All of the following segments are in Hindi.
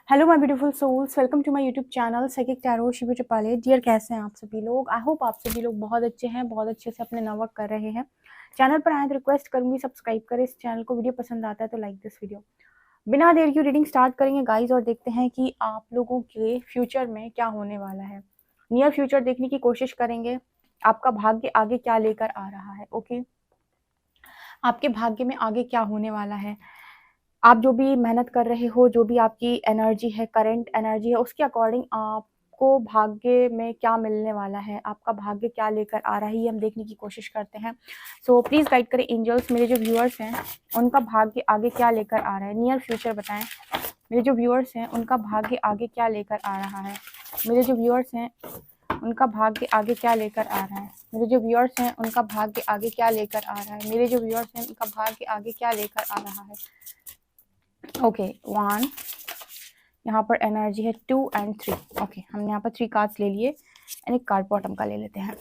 Hello my beautiful souls, welcome to my YouTube channel psychic tarot Shivi Tripale. Dear, कैसे हैं आप सभी लोग? आई होप आप सभी लोग बहुत अच्छे हैं, बहुत अच्छे से अपने वर्क कर रहे हैं। चैनल पर आए तो रिक्वेस्ट करूंगी सब्सक्राइब करें इस चैनल को। वीडियो पसंद आता है तो लाइक दिस वीडियो। बिना देर की रीडिंग स्टार्ट करेंगे गाइज और देखते हैं कि आप लोगों के फ्यूचर में क्या होने वाला है। नियर फ्यूचर देखने की कोशिश करेंगे। आपका भाग्य आगे क्या लेकर आ रहा है। ओके, आपके भाग्य में आगे क्या होने वाला है। आप जो भी मेहनत कर रहे हो, जो भी आपकी एनर्जी है, करंट एनर्जी है, उसके अकॉर्डिंग आपको भाग्य में क्या मिलने वाला है, आपका भाग्य क्या लेकर आ रहा है, ये हम देखने की कोशिश करते हैं। सो प्लीज़ गाइड करें एंजल्स। मेरे जो व्यूअर्स हैं उनका भाग्य आगे क्या लेकर आ रहा है, नियर फ्यूचर बताएं। मेरे जो व्यूअर्स हैं उनका भाग्य आगे क्या लेकर आ रहा है। मेरे जो व्यूअर्स हैं उनका भाग्य आगे क्या लेकर आ रहा है। मेरे जो व्यूअर्स हैं उनका भाग्य आगे क्या लेकर आ रहा है। मेरे जो व्यूअर्स हैं उनका भाग्य आगे क्या लेकर आ रहा है। ओके, 1, यहाँ पर एनर्जी है 2 and 3। ओके, हमने यहाँ पर 3 कार्ड्स ले लिए एंड एक कार्ड बॉटम का ले लेते हैं।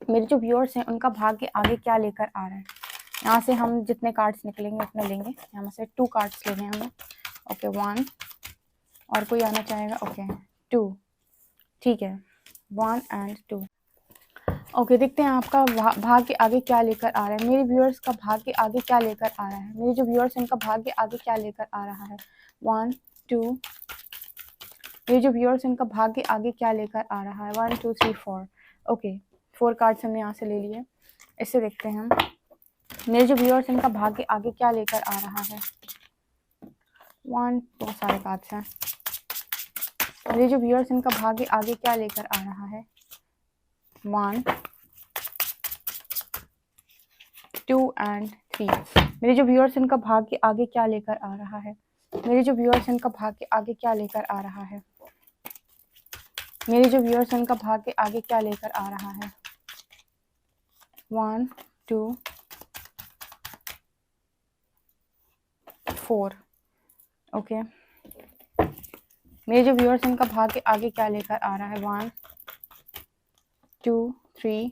मेरे जो व्यूअर्स हैं उनका भाग्य आगे क्या लेकर आ रहा है। यहाँ से हम जितने कार्ड्स निकलेंगे उतने लेंगे। यहाँ से 2 कार्ड्स लेने हैं हमें। ओके, 1 और कोई आना चाहेगा। ओके, 2, ठीक है, 1 and 2। ओके, देखते हैं आपका भाग्य आगे क्या लेकर आ रहा है। मेरे व्यूअर्स का भाग्य आगे क्या लेकर आ रहा है। मेरे जो व्यूअर्स हैं उनका भाग्य आगे क्या लेकर आ रहा है। 1, 2। मेरे जो व्यूअर्स हैं उनका भाग्य आगे क्या लेकर आ रहा है। 1, 2, 3, 4। ओके, 4 कार्ड्स हमने यहाँ से ले लिए। इससे देखते हैं हम मेरे जो व्यूअर्स हैं उनका भाग्य आगे क्या लेकर आ रहा है। 1, बहुत सारे कार्ड्स हैं। मेरे जो व्यूअर्स हैं उनका भाग्य आगे क्या लेकर आ रहा है। 1, 2 and 3। मेरे जो व्यूअर्स हैं उनका भाग्य आगे क्या लेकर आ रहा है। मेरे जो व्यूअर्स हैं उनका भाग्य आगे क्या लेकर आ रहा है। मेरे जो व्यूअर्स हैं उनका भाग्य आगे क्या लेकर आ रहा है। 1, 2, 4। ओके, मेरे जो व्यूअर्स हैं उनका भाग्य आगे क्या लेकर आ रहा है। 1, 2, 3,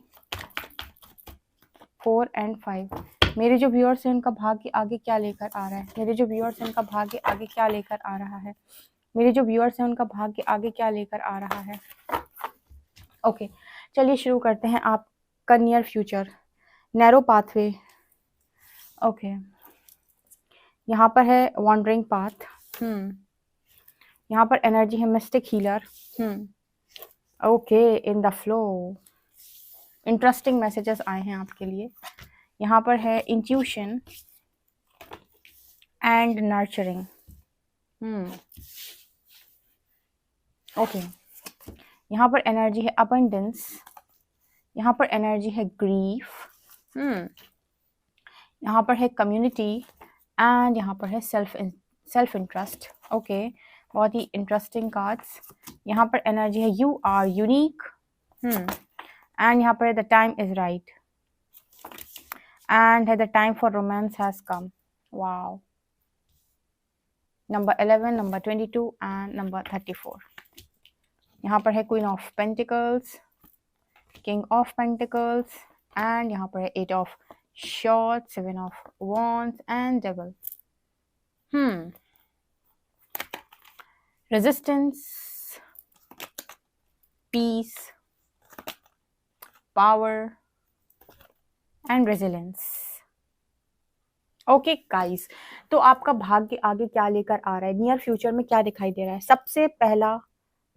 4 and 5। मेरे जो व्यूअर्स हैं उनका भाग्य आगे क्या लेकर आ रहा है। मेरे जो व्यूअर्स हैं उनका भाग्य आगे क्या लेकर आ रहा है। मेरे जो व्यूअर्स हैं उनका भाग्य आगे क्या लेकर आ रहा है। ओके, चलिए शुरू करते हैं आपका near future. Narrow pathway. Okay, यहाँ पर है वॉन्डरिंग पाथ। यहाँ पर एनर्जी है mistake healer. Okay, in the flow. Interesting messages आए हैं आपके लिए। यहाँ पर है इंट्यूशन एंड नर्चरिंग। ओके, यहाँ पर एनर्जी है अबंडेंस। यहाँ पर एनर्जी है ग्रीफ। यहाँ पर है कम्युनिटी एंड यहाँ पर है सेल्फ इंटरेस्ट। ओके, बहुत ही इंटरेस्टिंग कार्ड्स। यहाँ पर एनर्जी है यू आर यूनिक एंड यहाँ पर the time is right and the time for romance has come. Wow, number 11, number 22 and number 34। यहाँ पर है queen of pentacles, king of pentacles and यहाँ पर है 8 of short, 7 of wands and double. Resistance, peace, power and resilience. Okay guys, तो आपका भाग्य आगे क्या लेकर आ रहा है, नियर फ्यूचर में क्या दिखाई दे रहा है। सबसे पहला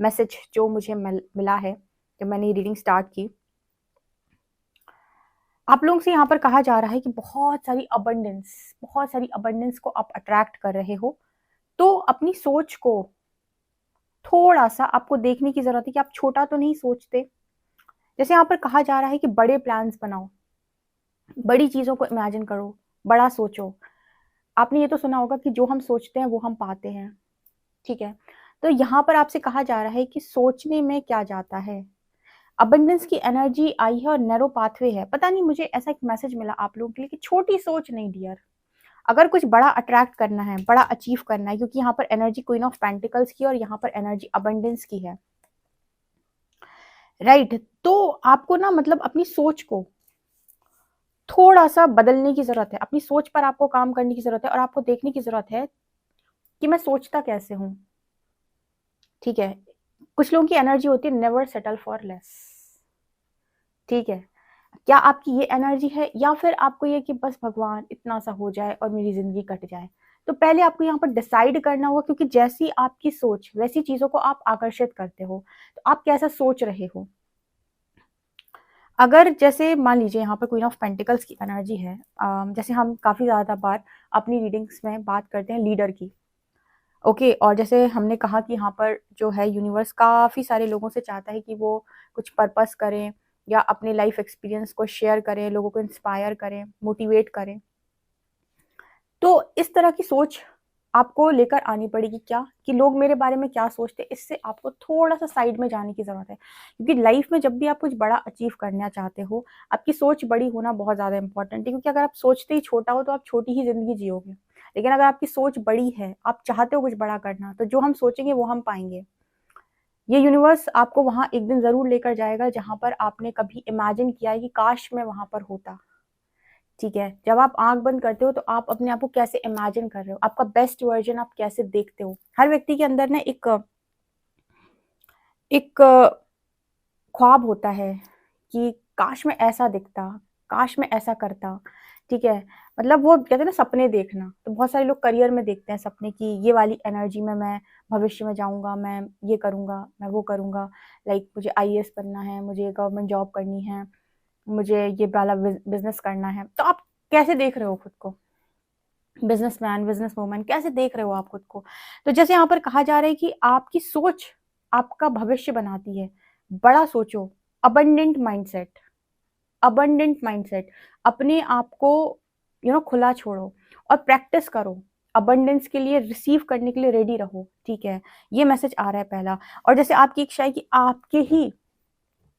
मैसेज जो मुझे मिला है जब मैंने ये रीडिंग स्टार्ट की, आप लोगों से यहाँ पर कहा जा रहा है कि बहुत सारी अबंडेंस को आप अट्रैक्ट कर रहे हो। तो अपनी सोच को थोड़ा सा आपको देखने की जरूरत है कि आप छोटा तो नहीं सोचते। जैसे यहाँ पर कहा जा रहा है कि बड़े प्लान्स बनाओ, बड़ी चीजों को इमेजिन करो, बड़ा सोचो। आपने ये तो सुना होगा कि जो हम सोचते हैं वो हम पाते हैं, ठीक है। तो यहाँ पर आपसे कहा जा रहा है कि सोचने में क्या जाता है। अबंडेंस की एनर्जी आई है और नैरो पाथवे है। पता नहीं, मुझे ऐसा एक मैसेज मिला आप लोगों के लिए कि छोटी सोच नहीं डियर। अगर कुछ बड़ा अट्रैक्ट करना है, बड़ा अचीव करना है, क्योंकि यहाँ पर एनर्जी क्वीन ऑफ पेंटिकल्स की और यहाँ पर एनर्जी अबंडेंस की है, राइट। तो आपको ना मतलब अपनी सोच को थोड़ा सा बदलने की जरूरत है, अपनी सोच पर आपको काम करने की जरूरत है और आपको देखने की जरूरत है कि मैं सोचता कैसे हूँ। ठीक है, कुछ लोगों की एनर्जी होती है नेवर सेटल फॉर लेस। ठीक है, क्या आपकी ये एनर्जी है, या फिर आपको ये कि बस भगवान इतना सा हो जाए और मेरी जिंदगी कट जाए। तो पहले आपको यहाँ पर डिसाइड करना होगा, क्योंकि जैसी आपकी सोच वैसी चीजों को आप आकर्षित करते हो। तो आप कैसा सोच रहे हो। अगर जैसे मान लीजिए यहाँ पर क्वीन ऑफ पेंटिकल्स की एनर्जी है, जैसे हम काफी ज्यादा बार अपनी रीडिंग्स में बात करते हैं लीडर की। ओके, और जैसे हमने कहा कि यहाँ पर जो है यूनिवर्स काफी सारे लोगों से चाहता है कि वो कुछ पर्पस करें या अपने लाइफ एक्सपीरियंस को शेयर करें, लोगों को इंस्पायर करें, मोटिवेट करें। तो इस तरह की सोच आपको लेकर आनी पड़ेगी, क्या कि लोग मेरे बारे में क्या सोचते हैं। इससे आपको थोड़ा सा साइड में जाने की जरूरत है, क्योंकि लाइफ में जब भी आप कुछ बड़ा अचीव करना चाहते हो, आपकी सोच बड़ी होना बहुत ज्यादा इंपॉर्टेंट है। क्योंकि अगर आप सोचते ही छोटा हो तो आप छोटी ही जिंदगी जियोगे। लेकिन अगर आपकी सोच बड़ी है, आप चाहते हो कुछ बड़ा करना, तो जो हम सोचेंगे वो हम पाएंगे। ये यूनिवर्स आपको वहां एक दिन जरूर लेकर जाएगा जहां पर आपने कभी इमेजिन किया है कि काश मैं वहां पर होता। ठीक है, जब आप आंख बंद करते हो तो आप अपने आप को कैसे इमेजिन कर रहे हो, आपका बेस्ट वर्जन आप कैसे देखते हो। हर व्यक्ति के अंदर ना एक एक ख्वाब होता है कि काश मैं ऐसा दिखता, काश मैं ऐसा करता। ठीक है, मतलब वो कहते हैं ना सपने देखना। तो बहुत सारे लोग करियर में देखते हैं सपने की, ये वाली एनर्जी में मैं भविष्य में जाऊंगा, मैं ये करूंगा, मैं वो करूंगा। लाइक मुझे आईएएस बनना है, मुझे गवर्नमेंट जॉब करनी है, मुझे ये वाला बिजनेस करना है। तो आप कैसे देख रहे हो खुद को, बिजनेसमैन, बिजनेस वूमन, कैसे देख रहे हो आप खुद को। तो जैसे यहाँ पर कहा जा रहा है कि आपकी सोच आपका भविष्य बनाती है। बड़ा सोचो, अबंडेंट माइंडसेट, अबंडेंट माइंडसेट। अपने आप को खुला छोड़ो और प्रैक्टिस करो। अबंडेंस के लिए, रिसीव करने के लिए रेडी रहो। ठीक है, ये मैसेज आ रहा है पहला। और जैसे आपकी इच्छा है कि आपके ही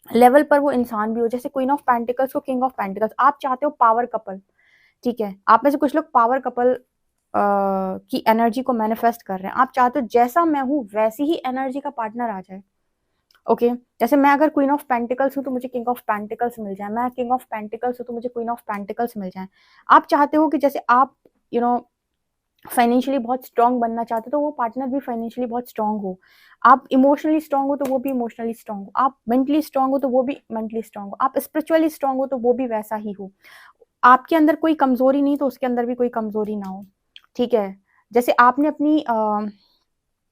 लेवल पर वो इंसान भी हो, जैसे क्वीन ऑफ पेंटिकल्स को किंग ऑफ पेंटिकल्स, आप चाहते हो पावर कपल। ठीक है, आप में से कुछ लोग पावर कपल की एनर्जी को मैनिफेस्ट कर रहे हैं। आप चाहते हो जैसा मैं हूं वैसी ही एनर्जी का पार्टनर आ जाए। ओके, जैसे मैं अगर क्वीन ऑफ पेंटिकल्स हूं तो मुझे किंग ऑफ पेंटिकल्स मिल जाए, मैं किंग ऑफ पेंटिकल्स हूं तो मुझे क्वीन ऑफ पेंटिकल्स मिल जाए। आप चाहते हो कि जैसे आप फाइनेंशियली बहुत स्ट्रांग बनना चाहते हो तो वो पार्टनर भी फाइनेंशियली बहुत स्ट्रांग हो। आप इमोशनली स्ट्रांग हो तो वो भी इमोशनली स्ट्रांग हो। आप मेंटली स्ट्रांग हो तो वो भी मेंटली स्ट्रांग हो। आप स्पिरिचुअली स्ट्रांग हो तो वो भी वैसा ही हो। आपके अंदर कोई कमजोरी नहीं तो उसके अंदर भी कोई कमजोरी ना हो। ठीक है, जैसे आपने अपनी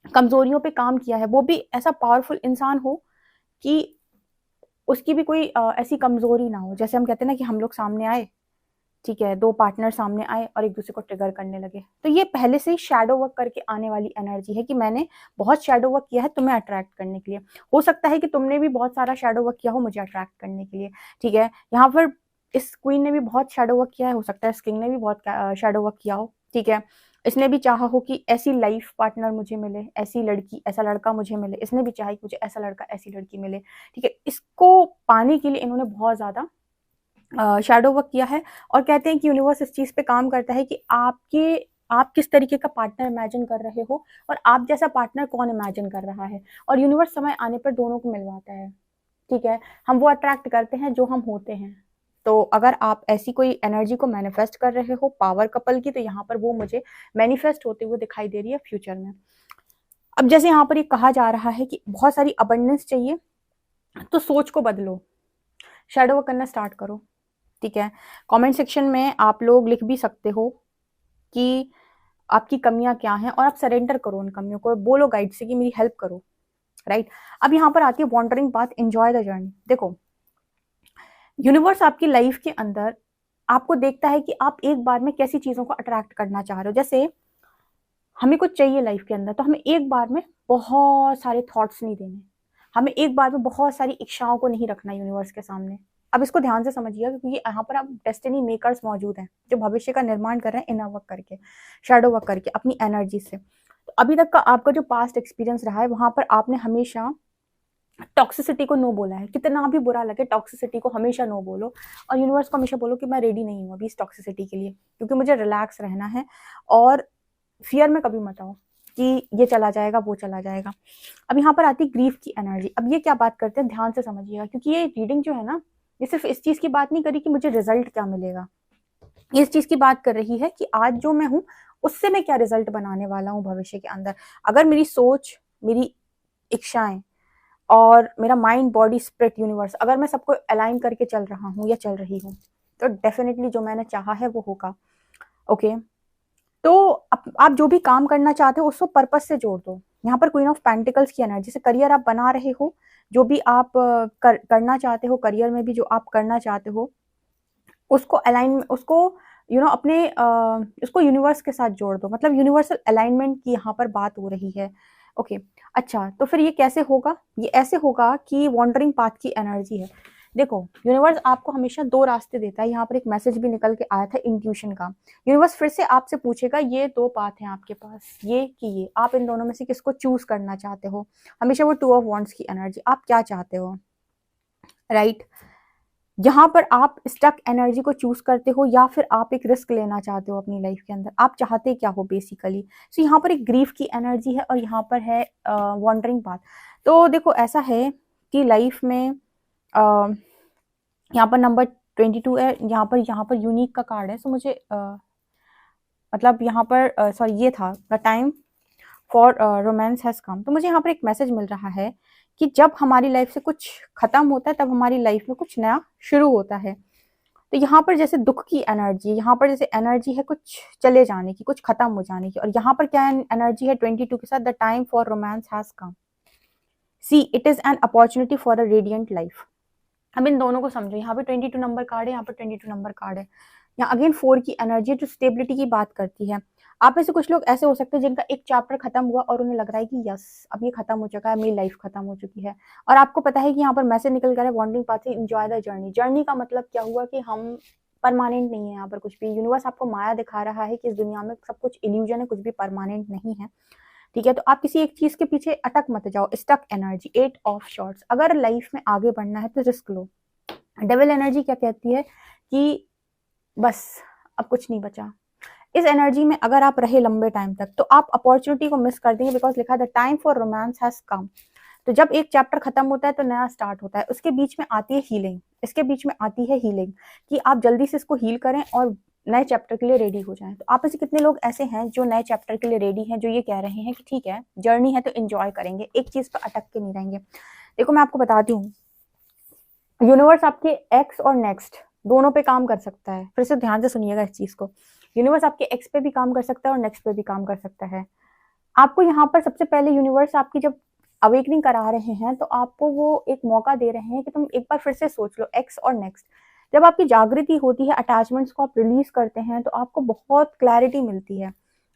कमजोरियों पे काम किया है, वो भी ऐसा पावरफुल इंसान हो कि उसकी भी कोई ऐसी कमजोरी ना हो। जैसे हम कहते हैं ना कि हम लोग सामने आए, ठीक है, दो पार्टनर सामने आए और एक दूसरे को ट्रिगर करने लगे, तो ये पहले से ही शैडो वर्क करके आने वाली एनर्जी है कि मैंने बहुत शैडो वर्क किया है तुम्हें अट्रैक्ट करने के लिए। हो सकता है कि तुमने भी बहुत सारा शैडो वर्क किया हो मुझे अट्रैक्ट करने के लिए। ठीक है, यहाँ पर इस क्वीन ने भी बहुत शैडो वर्क किया है, हो सकता है इस किंग ने भी बहुत शैडो वर्क किया हो। ठीक है, इसने भी चाहा हो कि ऐसी लाइफ पार्टनर मुझे मिले, ऐसी लड़की, ऐसा लड़का मुझे मिले। इसने भी चाहा कि मुझे ऐसा लड़का, ऐसी लड़की मिले। ठीक है, इसको पाने के लिए इन्होंने बहुत ज्यादा शैडो वर्क किया है। और कहते हैं कि यूनिवर्स इस चीज पे काम करता है कि आप किस तरीके का पार्टनर इमेजिन कर रहे हो और आप जैसा पार्टनर कौन इमेजिन कर रहा है। और यूनिवर्स समय आने पर दोनों को मिलवाता है। ठीक है, हम वो अट्रैक्ट करते हैं जो हम होते हैं। तो अगर आप ऐसी कोई एनर्जी को मैनिफेस्ट कर रहे हो पावर कपल की, तो यहाँ पर वो मुझे मैनिफेस्ट होते हुए दिखाई दे रही है फ्यूचर में। अब जैसे यहाँ पर ये कहा जा रहा है कि बहुत सारी अबंडेंस चाहिए, तो सोच को बदलो, शैडो वर्क करना स्टार्ट करो। ठीक है, कमेंट सेक्शन में आप लोग लिख भी सकते हो कि आपकी कमियां क्या हैं और आप सरेंडर करो उन कमियों को, बोलो गाइड से कि मेरी हेल्प करो। राइट, अब यहाँ पर आती है wandering path, enjoy the journey. देखो, यूनिवर्स आपकी लाइफ के अंदर आपको देखता है कि आप एक बार में कैसी चीजों को अट्रैक्ट करना चाह रहे हो। जैसे हमें कुछ चाहिए लाइफ के अंदर, तो हमें एक बार में बहुत सारे थॉट्स नहीं देने, हमें एक बार में बहुत सारी इच्छाओं को नहीं रखना यूनिवर्स के सामने। अब इसको ध्यान से समझिएगा, क्योंकि यहाँ पर अब डेस्टिनी मेकर्स मौजूद हैं जो भविष्य का निर्माण कर रहे हैं इनर वर्क करके, शैडो वर्क करके, अपनी एनर्जी से। तो अभी तक का आपका जो पास्ट एक्सपीरियंस रहा है, वहां पर आपने हमेशा टॉक्सिसिटी को नो बोला है। कितना भी बुरा लगे, टॉक्सिसिटी को हमेशा नो बोलो और यूनिवर्स को हमेशा बोलो कि मैं रेडी नहीं हूँ अभी इस टॉक्सिसिटी के लिए, क्योंकि मुझे रिलैक्स रहना है। और फियर में कभी मत आओ कि ये चला जाएगा, वो चला जाएगा। अब यहाँ पर आती है ग्रीफ की एनर्जी। अब ये क्या बात करते हैं, ध्यान से समझिएगा, क्योंकि ये रीडिंग जो है ना, ये सिर्फ इस चीज की बात नहीं करी कि मुझे रिजल्ट क्या मिलेगा, ये इस चीज की बात कर रही है कि आज जो मैं हूँ उससे मैं क्या रिजल्ट बनाने वाला हूँ भविष्य के अंदर। अगर मेरी सोच, मेरी इच्छाएं और मेरा माइंड, बॉडी, स्पिरिट, यूनिवर्स, अगर मैं सबको अलाइन करके चल रहा हूँ या चल रही हूँ, तो डेफिनेटली जो मैंने चाहा है वो होगा। ओके, तो आप जो भी काम करना चाहते हो उसको पर्पस से जोड़ दो। यहाँ पर क्वीन ऑफ पेंटिकल्स की एनर्जी से करियर आप बना रहे हो, जो भी आप करना चाहते हो, करियर में भी जो आप करना चाहते हो उसको अलाइन, उसको अपने उसको यूनिवर्स के साथ जोड़ दो। मतलब यूनिवर्सल अलाइनमेंट की यहाँ पर बात हो रही है। ओके, अच्छा तो फिर ये कैसे होगा? ये ऐसे होगा कि वॉन्डरिंग पाथ की एनर्जी है। देखो, यूनिवर्स आपको हमेशा दो रास्ते देता है। यहाँ पर एक मैसेज भी निकल के आया था इंट्यूशन का। यूनिवर्स फिर से आपसे पूछेगा, ये दो पाथ हैं आपके पास, ये कि ये, आप इन दोनों में से किसको चूज करना चाहते हो? हमेशा वो टू ऑफ वॉन्ड्स की एनर्जी, आप क्या चाहते हो, राइट? यहाँ पर आप स्टक एनर्जी को चूज करते हो या फिर आप एक रिस्क लेना चाहते हो अपनी लाइफ के अंदर, आप चाहते क्या हो बेसिकली। सो यहाँ पर एक ग्रीफ की एनर्जी है और यहाँ पर है वॉन्डरिंग पाथ। तो देखो ऐसा है कि लाइफ में यहाँ पर नंबर 22 है, यहाँ पर यूनिक का कार्ड है। सो मुझे मतलब यहाँ पर सॉरी, ये था the time for romance has कम। तो मुझे यहाँ पर एक मैसेज मिल रहा है कि जब हमारी लाइफ से कुछ खत्म होता है तब हमारी लाइफ में कुछ नया शुरू होता है। तो यहाँ पर जैसे दुख की एनर्जी, यहाँ पर जैसे एनर्जी है कुछ चले जाने की, कुछ खत्म हो जाने की। और यहाँ पर क्या एनर्जी है 22 के साथ, the time for romance has come, see it is an opportunity for a radiant life. अब इन दोनों को समझो, यहाँ पे 22 नंबर कार्ड है, यहाँ पर 22 नंबर कार्ड है। यहाँ अगेन 4 की एनर्जी है जो स्टेबिलिटी की बात करती है। आप में से कुछ लोग ऐसे हो सकते हैं जिनका एक चैप्टर खत्म हुआ और उन्हें लग रहा है कि यस अब ये खत्म हो चुका है, मेरी लाइफ खत्म हो चुकी है। और आपको पता है कि यहाँ पर मैसेज निकल कर है वॉन्डरिंग पाथ से, एंजॉय द जर्नी। जर्नी का मतलब क्या हुआ कि हम परमानेंट नहीं है यहाँ पर कुछ भी। यूनिवर्स आपको माया दिखा रहा है कि इस दुनिया में सब कुछ इल्यूजन है, कुछ भी परमानेंट नहीं है। ठीक है, तो आप किसी एक चीज के पीछे अटक मत जाओ। Stuck energy, 8 of shorts. अगर लाइफ में आगे बढ़ना है तो रिस्क लो। डेविल एनर्जी क्या कहती है कि बस अब कुछ नहीं बचा। इस एनर्जी में अगर आप रहे लंबे टाइम तक तो आप अपॉर्चुनिटी को मिस कर देंगे, बिकॉज लिखा है the time for romance has कम। तो जब एक चैप्टर खत्म होता है तो नया स्टार्ट होता है। उसके बीच में आती है हीलिंग, इसके बीच में आती है हीलिंग कि आप जल्दी से इसको हील करें और नए चैप्टर के लिए रेडी हो जाएं। तो आप में से कितने लोग ऐसे हैं जो नए चैप्टर के लिए रेडी हैं, जो ये कह रहे हैं कि ठीक है जर्नी है तो एंजॉय करेंगे, एक चीज पर अटक के नहीं रहेंगे। देखो मैं आपको बताती हूँ, यूनिवर्स आपके एक्स और नेक्स्ट दोनों पे काम कर सकता है। फिर से ध्यान से सुनिएगा इस चीज को, यूनिवर्स आपके एक्स पे भी काम कर सकता है और नेक्स्ट पे भी काम कर सकता है। आपको यहाँ पर सबसे पहले यूनिवर्स आपकी जब अवेकनिंग करा रहे हैं तो आपको वो एक मौका दे रहे हैं कि तुम एक बार फिर से सोच लो एक्स और नेक्स्ट। जब आपकी जागृति होती है, अटैचमेंट्स को आप रिलीज करते हैं तो आपको बहुत क्लैरिटी मिलती है।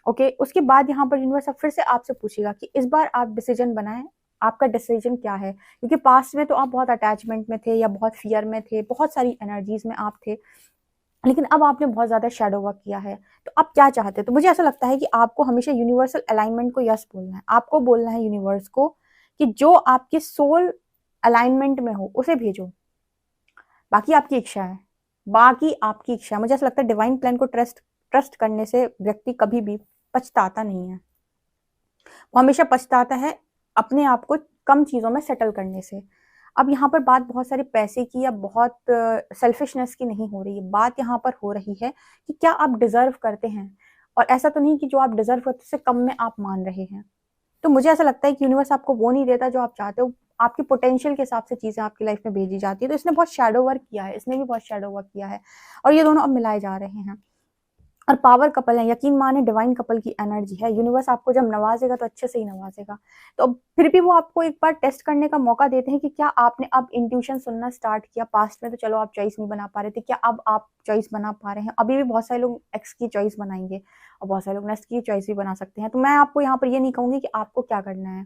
ओके, उसके बाद यहाँ पर यूनिवर्स फिर से आपसे पूछेगा कि इस बार आप डिसीजन बनाएं, आपका डिसीजन क्या है। क्योंकि पास्ट में तो आप बहुत अटैचमेंट में थे या बहुत फियर में थे, बहुत सारी एनर्जीज में आप थे, लेकिन अब आपने बहुत ज्यादा शैडो वर्क किया है। तो आप क्या चाहते हैं? तो मुझे ऐसा लगता है कि आपको हमेशा यूनिवर्सल अलाइनमेंट को यस बोलना है। आपको बोलना है यूनिवर्स को कि जो आपके सोल अलाइनमेंट में हो उसे भेजो, बाकी आपकी इच्छा है, बाकी आपकी इच्छा है। मुझे ऐसा लगता है डिवाइन प्लान को ट्रस्ट करने से व्यक्ति कभी भी पछताता नहीं है। वो हमेशा पछताता है अपने आप को कम चीजों में सेटल करने से। अब यहाँ पर बात बहुत सारे पैसे की या बहुत सेल्फिशनेस की नहीं हो रही है, बात यहाँ पर हो रही है कि क्या आप डिजर्व करते हैं। और ऐसा तो नहीं कि जो आप डिजर्व करते उससे कम में आप मान रहे हैं। तो मुझे ऐसा लगता है कि यूनिवर्स आपको वो नहीं देता जो आप चाहते हो, आपके पोटेंशियल के हिसाब से चीजें आपकी लाइफ में भेजी जाती है। तो इसने बहुत शैडो वर्क किया है, इसने भी बहुत शैडो वर्क किया है, और ये दोनों अब मिलाए जा रहे हैं। और पावर कपल है, यकीन माने डिवाइन कपल की एनर्जी है। यूनिवर्स आपको जब नवाजेगा तो अच्छे से ही नवाजेगा। तो फिर भी वो आपको एक बार टेस्ट करने का मौका देते हैं कि क्या आपने अब इंट्यूशन सुनना स्टार्ट किया। पास्ट में तो चलो आप चॉइस नहीं बना पा रहे थे, क्या अब आप चॉइस बना पा रहे हैं? अभी भी बहुत सारे लोग एक्स की चॉइस बनाएंगे और बहुत सारे लोग नेक्स्ट की चॉइस भी बना सकते हैं। तो मैं आपको यहाँ पर ये नहीं कहूंगी कि आपको क्या करना है,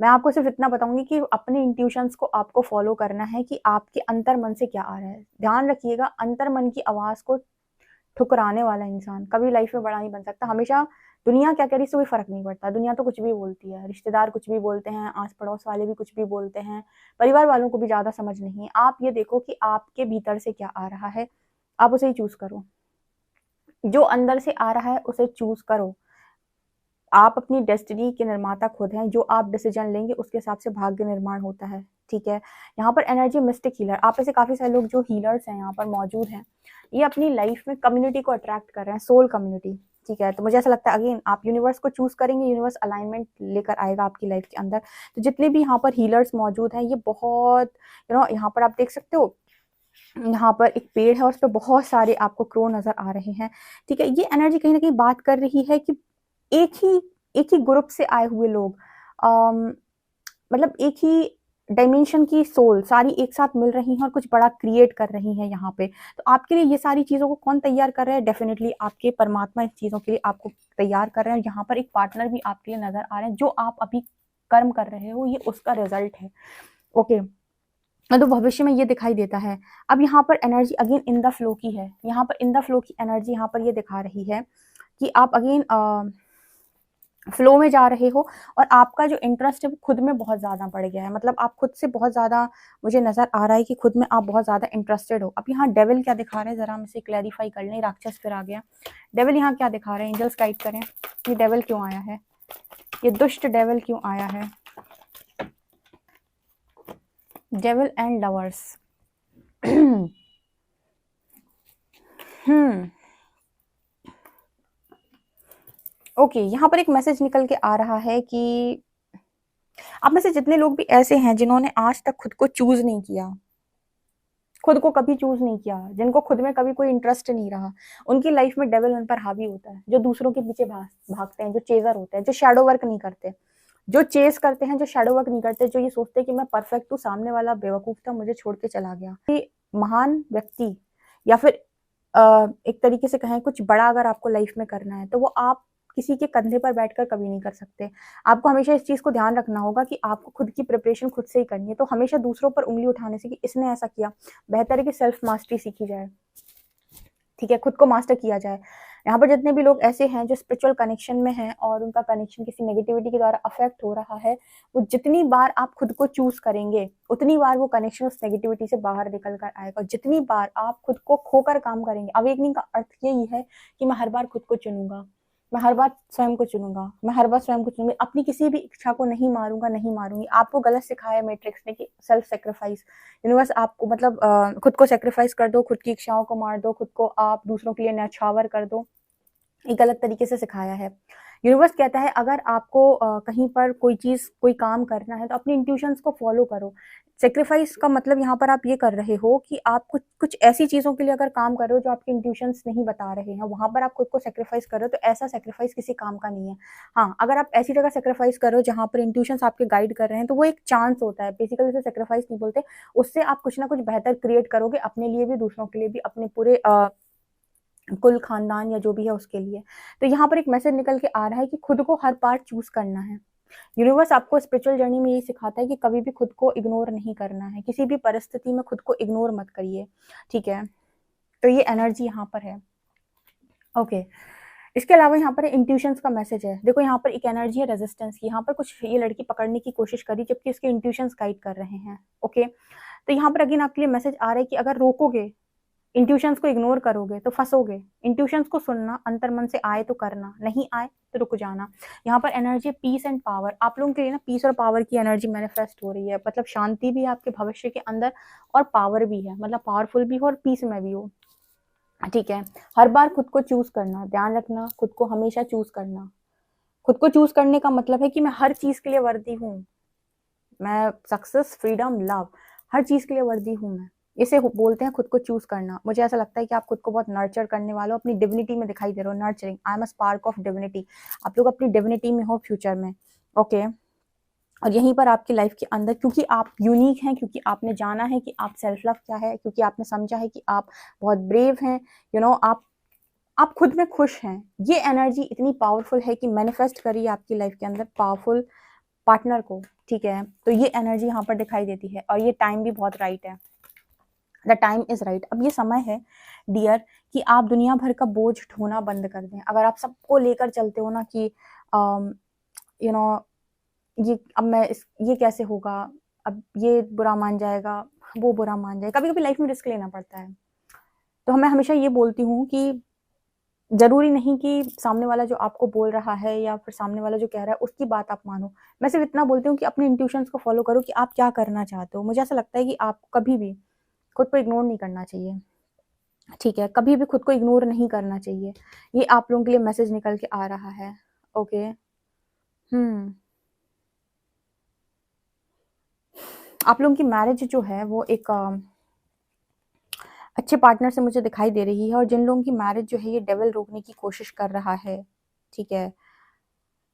मैं आपको सिर्फ इतना बताऊंगी कि अपने इंट्यूशंस को आपको फॉलो करना है कि आपके अंतर मन से क्या आ रहा है। ध्यान रखिएगा, अंतर मन की आवाज को ठुकराने वाला इंसान कभी लाइफ में बड़ा नहीं बन सकता। हमेशा दुनिया क्या कह रही है इससे कोई फर्क नहीं पड़ता। दुनिया तो कुछ भी बोलती है, रिश्तेदार कुछ भी बोलते हैं, आस पड़ोस वाले भी कुछ भी बोलते हैं, परिवार वालों को भी ज्यादा समझ नहीं है। आप ये देखो कि आपके भीतर से क्या आ रहा है, आप उसे ही चूज करो। जो अंदर से आ रहा है उसे चूज करो। आप अपनी डेस्टिनी के निर्माता खुद हैं। जो आप डिसीजन लेंगे उसके हिसाब से भाग्य निर्माण होता है। ठीक है, यहाँ पर एनर्जी मिस्टिक हीलर, आप ऐसे काफी सारे लोग जो हीलर्स हैं यहाँ पर मौजूद हैं, ये अपनी लाइफ में कम्युनिटी को अट्रैक्ट कर रहे हैं, सोल कम्युनिटी। ठीक है। तो मुझे ऐसा लगता है अगेन आप यूनिवर्स को चूज करेंगे, यूनिवर्स अलाइनमेंट लेकर आएगा आपकी लाइफ के अंदर। तो जितने भी यहाँ पर हीलर्स मौजूद हैं, ये बहुत यहाँ पर आप देख सकते हो, यहाँ पर एक पेड़ है और उस पर बहुत सारे आपको क्रो नजर आ रहे हैं। ठीक है, ये एनर्जी कहीं ना कहीं बात कर रही है कि एक ही ग्रुप से आए हुए लोग, मतलब एक ही डायमेंशन की सोल सारी एक साथ मिल रही हैं और कुछ बड़ा क्रिएट कर रही हैं यहाँ पे। तो आपके लिए ये सारी चीजों को कौन तैयार कर रहा है? डेफिनेटली आपके परमात्मा इस चीजों के लिए आपको तैयार कर रहे हैं। यहाँ पर एक पार्टनर भी आपके लिए नजर आ रहे हैं। जो आप अभी कर्म कर रहे हो ये उसका रिजल्ट है। ओके, तो भविष्य में ये दिखाई देता है। अब यहाँ पर energy again in the flow की है। यहाँ पर इन द फ्लो की एनर्जी यहाँ पर ये दिखा रही है कि आप अगेन फ्लो में जा रहे हो और आपका जो इंटरेस्ट है वो खुद में बहुत ज़्यादा बढ़ गया है। मतलब आप खुद से बहुत ज़्यादा, मुझे नज़र आ रहा है कि खुद में आप बहुत ज़्यादा इंटरेस्टेड हो। अब यहाँ डेविल क्या दिखा रहे हैं, ज़रा हम इसे क्लैरिफाई कर लें। राक्षस फिर आ गया। डेविल यहाँ क्या दिखा रहे हैं? एंजल्स गाइड करें, ये डेविल क्यों आया है? ये दुष्ट डेविल क्यों आया है? Devil and lovers. ओके, यहाँ पर एक मैसेज निकल के आ रहा है कि आप में से जितने लोग भी ऐसे हैं जिन्होंने आज तक खुद को चूज नहीं किया, खुद को कभी चूज नहीं किया, जिनको खुद में कभी कोई इंटरेस्ट नहीं रहा, उनकी लाइफ में डेविल उन पर हावी होता है। जो दूसरों के पीछे भागते हैं, जो चेजर होते हैं, जो शैडो वर्क नहीं करते, जो चेस करते हैं, जो शैडो वर्क नहीं करते, जो ये सोचते हैं कि मैं परफेक्ट हूँ, सामने वाला बेवकूफ था, मुझे छोड़ के चला गया। ये महान व्यक्ति या फिर एक तरीके से कहें कुछ बड़ा अगर आपको लाइफ में करना है तो वो आप किसी के कंधे पर बैठकर कभी नहीं कर सकते। आपको हमेशा इस चीज को ध्यान रखना होगा कि आपको खुद की प्रिपरेशन खुद से ही करनी है। तो हमेशा दूसरों पर उंगली उठाने से कि इसने ऐसा किया, बेहतर है कि सेल्फ मास्टरी सीखी जाए। ठीक है, खुद को मास्टर किया जाए। यहाँ पर जितने भी लोग ऐसे हैं जो स्पिरिचुअल कनेक्शन में हैं और उनका कनेक्शन किसी नेगेटिविटी के द्वारा अफेक्ट हो रहा है, वो जितनी बार आप खुद को चूज करेंगे उतनी बार वो कनेक्शन उस नेगेटिविटी से बाहर निकल कर आएगा। और जितनी बार आप खुद को खोकर काम करेंगे, अवेकनिंग का अर्थ यही है कि मैं हर बार खुद को चुनूंगा, मैं हर बार स्वयं को चुनूंगा, मैं हर बार स्वयं को चुनूंगी, अपनी किसी भी इच्छा को नहीं मारूंगा, नहीं मारूंगी। आपको गलत सिखाया मैट्रिक्स ने कि सेल्फ सेक्रीफाइस। यूनिवर्स आपको मतलब खुद को सेक्रीफाइस कर दो, खुद की इच्छाओं को मार दो, खुद को आप दूसरों के लिए न्यौछावर कर दो, एक गलत तरीके से सिखाया है। यूनिवर्स कहता है अगर आपको कहीं पर कोई चीज कोई काम करना है तो अपनी इंट्यूशंस को फॉलो करो। सेक्रीफाइस का मतलब यहाँ पर आप ये कर रहे हो कि आप कुछ कुछ ऐसी चीजों के लिए अगर काम कर रहे हो जो आपके इंट्यूशंस नहीं बता रहे हैं, वहां पर आप खुद को सेक्रीफाइस कर रहे हो, तो ऐसा सेक्रीफाइस किसी काम का नहीं है। हाँ, अगर आप ऐसी जगह सेक्रीफाइस कर रहे हो जहां पर इंट्यूशंस आपके गाइड कर रहे हैं तो वो एक चांस होता है। बेसिकली उसे सेक्रीफाइस नहीं बोलते। उससे आप कुछ ना कुछ बेहतर क्रिएट करोगे, अपने लिए भी, दूसरों के लिए भी, अपने पूरे कुल खानदान या जो भी है उसके लिए। तो यहाँ पर एक मैसेज निकल के आ रहा है कि खुद को हर पार्ट चूज करना है। यूनिवर्स आपको स्पिरिचुअल जर्नी में यही सिखाता है कि कभी भी खुद को इग्नोर नहीं करना है, किसी भी परिस्थिति में खुद को इग्नोर मत करिए। ठीक है, तो ये एनर्जी यहाँ पर है। ओके, इसके अलावा यहाँ पर इंट्यूशंस का मैसेज है। देखो यहाँ पर एक एनर्जी है रेजिस्टेंस की। यहाँ पर कुछ ये लड़की पकड़ने की कोशिश करी जबकि उसके इंट्यूशंस गाइड कर रहे हैं। ओके, तो यहाँ पर अगेन आपके लिए मैसेज आ रहा है कि अगर रोकोगे, इंट्यूशंस को इग्नोर करोगे तो फंसोगे। इंट्यूशंस को सुनना, अंतर मन से आए तो करना, नहीं आए तो रुक जाना। यहाँ पर एनर्जी पीस एंड पावर। आप लोगों के लिए ना पीस और पावर की एनर्जी मैनिफेस्ट हो रही है। मतलब शांति भी है आपके भविष्य के अंदर और पावर भी है, मतलब पावरफुल भी हो और पीस में भी हो। ठीक है, हर बार खुद को चूज करना, ध्यान रखना, खुद को हमेशा चूज करना। खुद को चूज करने का मतलब है कि मैं हर चीज के लिए वर्दी हूँ, मैं सक्सेस, फ्रीडम, लव, हर चीज के लिए वर्दी हूँ मैं। इसे बोलते हैं खुद को चूज करना। मुझे ऐसा लगता है कि आप खुद को बहुत नर्चर करने वाले हो, अपनी डिविनिटी में दिखाई दे रहे हो। Nurturing, I am a spark of divinity. आप लोग अपनी डिविनिटी में हो फ्यूचर में। ओके, और यहीं पर आपकी लाइफ के अंदर, क्योंकि आप यूनिक हैं, क्योंकि आपने जाना है कि आप सेल्फ लव क्या है, क्योंकि आपने समझा है कि आप बहुत ब्रेव हैं, आप खुद में खुश हैं। ये एनर्जी इतनी पावरफुल है कि मैनिफेस्ट करिए आपकी लाइफ के अंदर पावरफुल पार्टनर को। ठीक है, तो ये एनर्जी यहाँ पर दिखाई देती है और ये टाइम भी बहुत राइट है। The time is right. अब ये समय है डियर कि आप दुनिया भर का बोझ ढोना बंद कर दें। अगर आप सबको लेकर चलते हो ना कि यू नो ये अब ये कैसे होगा, अब ये बुरा मान जाएगा, वो बुरा मान जाएगा, कभी कभी लाइफ में रिस्क लेना पड़ता है। तो मैं हमेशा ये बोलती हूँ कि जरूरी नहीं कि सामने वाला जो आपको बोल रहा है या फिर सामने वाला जो कह रहा है उसकी बात आप मानो। मैं सिर्फ इतना बोलती हूँ कि अपने इंट्यूशंस को फॉलो करो कि आप क्या करना चाहते हो। मुझे ऐसा लगता है कि आप कभी भी खुद को इग्नोर नहीं करना चाहिए। ठीक है, कभी भी खुद को इग्नोर नहीं करना चाहिए। ये आप लोगों के लिए मैसेज निकल के आ रहा है। ओके। आप लोगों की मैरिज जो है वो एक अच्छे पार्टनर से मुझे दिखाई दे रही है, और जिन लोगों की मैरिज जो है ये डेविल रोकने की कोशिश कर रहा है, ठीक है,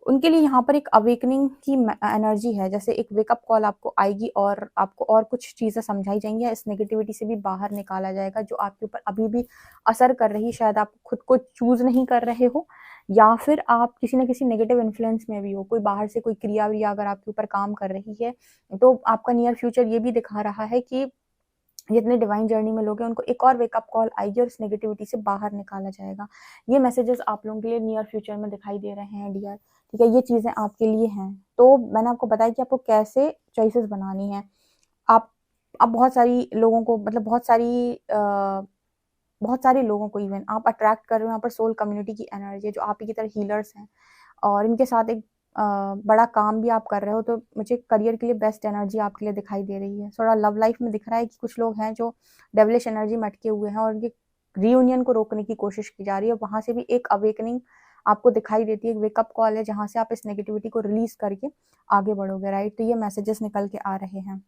उनके लिए यहाँ पर एक अवेकनिंग की एनर्जी है। जैसे एक वेकअप कॉल आपको आएगी और आपको और कुछ चीज़ें समझाई जाएंगी, या इस नेगेटिविटी से भी बाहर निकाला जाएगा जो आपके ऊपर अभी भी असर कर रही है। शायद आप खुद को चूज नहीं कर रहे हो, या फिर आप किसी न किसी नेगेटिव इन्फ्लुएंस में भी हो। कोई बाहर से कोई क्रिया व्रिया अगर आपके ऊपर काम कर रही है, तो आपका नियर फ्यूचर ये भी दिखा रहा है कि जितने डिवाइन जर्नी में लोग हैं उनको एक और वेकअप कॉल आएगी और इस नेगेटिविटी से बाहर निकाला जाएगा। ये मैसेजेस आप लोगों के लिए नियर फ्यूचर में दिखाई दे रहे हैं डियर। ठीक है, ये चीज़ें आपके लिए हैं। तो मैंने आपको बताया कि आपको कैसे चॉइसेस बनानी है। आप बहुत सारी लोगों को, मतलब बहुत सारे लोगों को इवन आप अट्रैक्ट कर रहे हो। यहाँ पर सोल कम्युनिटी की एनर्जी है जो आप ही की तरह हीलर्स हैं, और इनके साथ एक बड़ा काम भी आप कर रहे हो। तो मुझे करियर के लिए बेस्ट एनर्जी आपके लिए दिखाई दे रही है। थोड़ा लव लाइफ में दिख रहा है कि कुछ लोग हैं जो डेविलिश एनर्जी में अटके हुए हैं, और उनके रीयूनियन को रोकने की कोशिश की जा रही है। वहां से भी एक अवेकनिंग आपको दिखाई देती है, एक वेकअप कॉल है जहां से आप इस नेगेटिविटी को रिलीज करके आगे बढ़ोगे, राइट। तो ये मैसेजेस निकल के आ रहे हैं।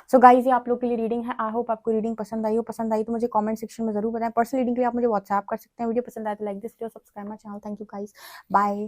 सो गाइज, ये आप लोग के लिए रीडिंग है। आई होप आपको रीडिंग पसंद आई हो। पसंद आई तो मुझे कमेंट सेक्शन में जरूर बताएं। पर्सनल रीडिंग के लिए आप मुझे व्हाट्सएप कर सकते हैं। वीडियो पसंद आए तो like this video, subscribe my channel. Thank you guys, bye.